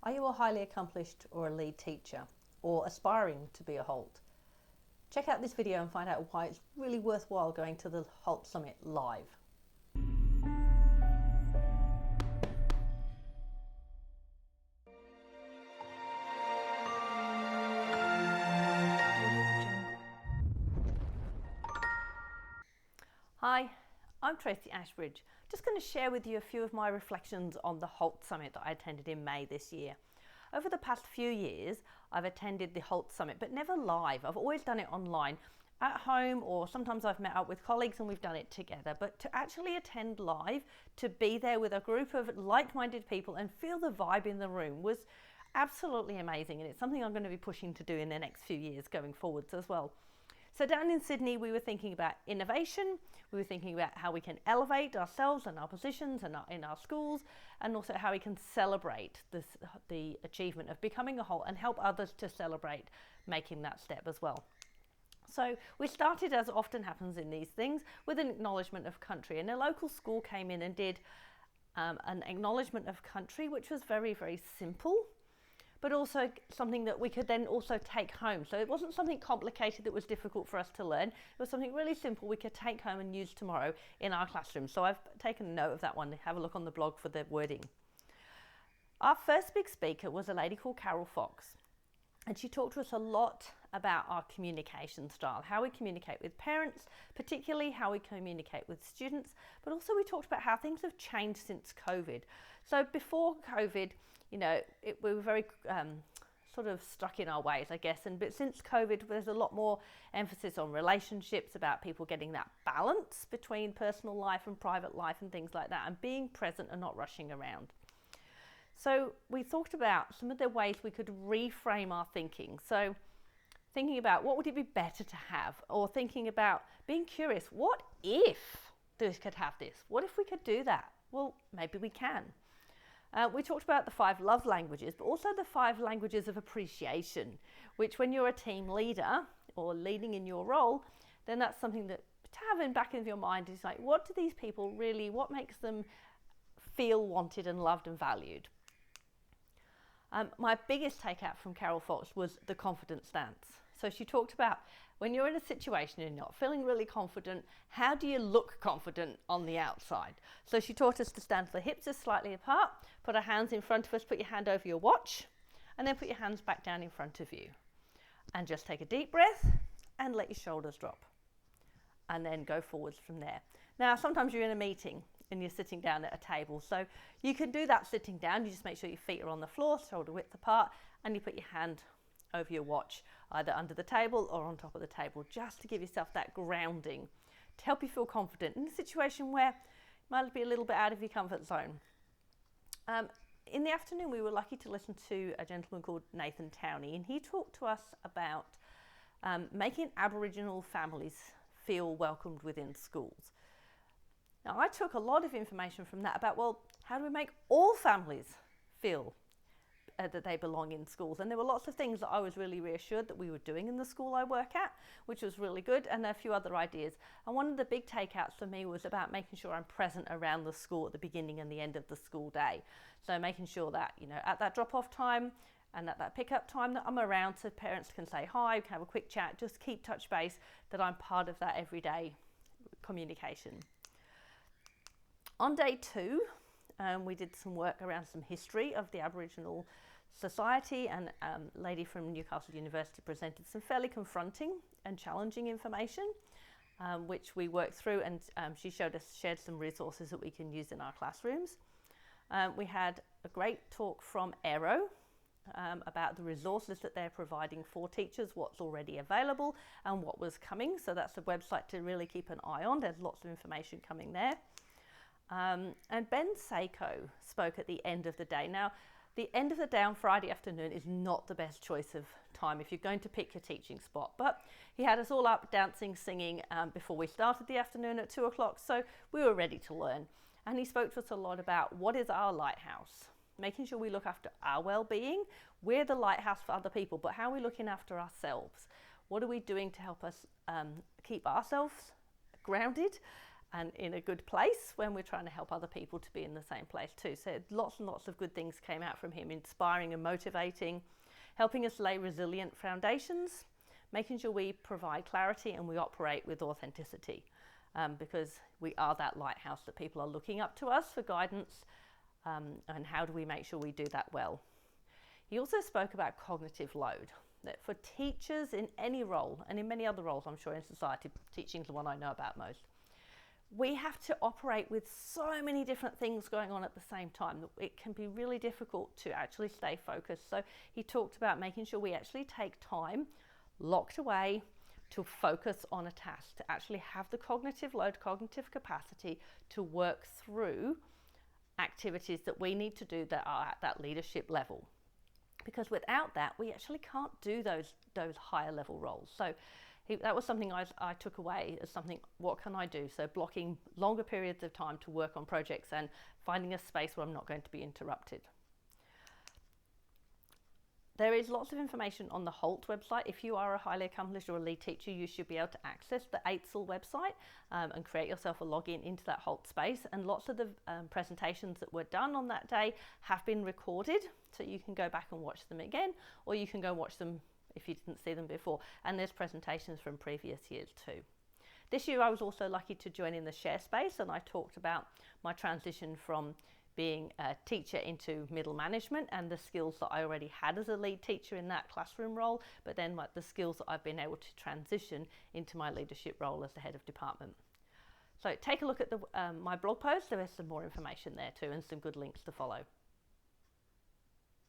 Are you a highly accomplished or a lead teacher, or aspiring to be a HALT? Check out this video and find out why it's really worthwhile going to the HALT Summit live. Hi, I'm Tracy Ashbridge. Just going to share with you a few of my reflections on the HALT Summit that I attended in May this year. Over the past few years, I've attended the HALT Summit, but never live. I've always done it online at home, or sometimes I've met up with colleagues and we've done it together. But to actually attend live, to be there with a group of like-minded people and feel the vibe in the room was absolutely amazing. And it's something I'm going to be pushing to do in the next few years going forwards as well. So down in Sydney, we were thinking about innovation, we were thinking about how we can elevate ourselves and our positions and in our schools, and also how we can celebrate the achievement of becoming a HALT and help others to celebrate making that step as well. So we started, as often happens in these things, with an acknowledgement of country, and a local school came in and did an acknowledgement of country, which was very, very simple, but also something that we could then also take home. So it wasn't something complicated that was difficult for us to learn. It was something really simple we could take home and use tomorrow in our classroom. So I've taken a note of that one. Have a look on the blog for the wording. Our first big speaker was a lady called Carol Fox. And she talked to us a lot about our communication style, how we communicate with parents, particularly how we communicate with students, but also we talked about how things have changed since COVID. So before COVID, you know, we were very sort of stuck in our ways, I guess. But since COVID, there's a lot more emphasis on relationships, about people getting that balance between personal life and private life and things like that, and being present and not rushing around. So we talked about some of the ways we could reframe our thinking. So thinking about what would it be better to have, or thinking about being curious, what if this could have this? What if we could do that? Well, maybe we can. We talked about the 5 love languages, but also the 5 languages of appreciation, which when you're a team leader or leading in your role, then that's something that to have in back of your mind is like, what do these people really, what makes them feel wanted and loved and valued? My biggest takeout from Carol Fox was the confident stance. So she talked about when you're in a situation and you're not feeling really confident, how do you look confident on the outside? So she taught us to stand the hips just slightly apart, put our hands in front of us, put your hand over your watch, and then put your hands back down in front of you. And just take a deep breath and let your shoulders drop. And then go forwards from there. Now, sometimes you're in a meeting and you're sitting down at a table. So you can do that sitting down. You just make sure your feet are on the floor, shoulder width apart, and you put your hand over your watch, either under the table or on top of the table, just to give yourself that grounding, to help you feel confident in a situation where you might be a little bit out of your comfort zone. In the afternoon, we were lucky to listen to a gentleman called Nathan Towney, and he talked to us about making Aboriginal families feel welcomed within schools. Now, I took a lot of information from that about, well, how do we make all families feel that they belong in schools? And there were lots of things that I was really reassured that we were doing in the school I work at, which was really good, and a few other ideas. And one of the big takeouts for me was about making sure I'm present around the school at the beginning and the end of the school day. So making sure that, you know, at that drop-off time and at that pick-up time, that I'm around so parents can say hi, can have a quick chat, just keep touch base, that I'm part of that everyday communication. On day 2, we did some work around some history of the Aboriginal society, and a lady from Newcastle University presented some fairly confronting and challenging information, which we worked through, and she shared some resources that we can use in our classrooms. We had a great talk from Aero about the resources that they're providing for teachers, what's already available and what was coming. So that's a website to really keep an eye on. There's lots of information coming there. And Ben Seiko spoke at the end of the day. Now, the end of the day on Friday afternoon is not the best choice of time if you're going to pick your teaching spot, but he had us all up dancing, singing before we started the afternoon at 2 o'clock, so we were ready to learn. And he spoke to us a lot about what is our lighthouse, making sure we look after our well-being. We're the lighthouse for other people, but how are we looking after ourselves? What are we doing to help us keep ourselves grounded and in a good place when we're trying to help other people to be in the same place too. So lots and lots of good things came out from him, inspiring and motivating, helping us lay resilient foundations, making sure we provide clarity and we operate with authenticity, because we are that lighthouse that people are looking up to us for guidance, and how do we make sure we do that well. He also spoke about cognitive load, that for teachers in any role, and in many other roles I'm sure in society, teaching is the one I know about most, we have to operate with so many different things going on at the same time that it can be really difficult to actually stay focused. So he talked about making sure we actually take time locked away to focus on a task, to actually have the cognitive load, cognitive capacity to work through activities that we need to do that are at that leadership level. Because without that, we actually can't do those higher level roles. So that was something I took away as something, what can I do? So blocking longer periods of time to work on projects and finding a space where I'm not going to be interrupted. There is lots of information on the HALT website. If you are a highly accomplished or a lead teacher, you should be able to access the HALT website and create yourself a login into that HALT space. And lots of the presentations that were done on that day have been recorded, so you can go back and watch them again, or you can go watch them if you didn't see them before. And there's presentations from previous years too. This year I was also lucky to join in the share space, and I talked about my transition from being a teacher into middle management and the skills that I already had as a lead teacher in that classroom role, but then the skills that I've been able to transition into my leadership role as the head of department. So take a look at my blog post. There is some more information there too and some good links to follow.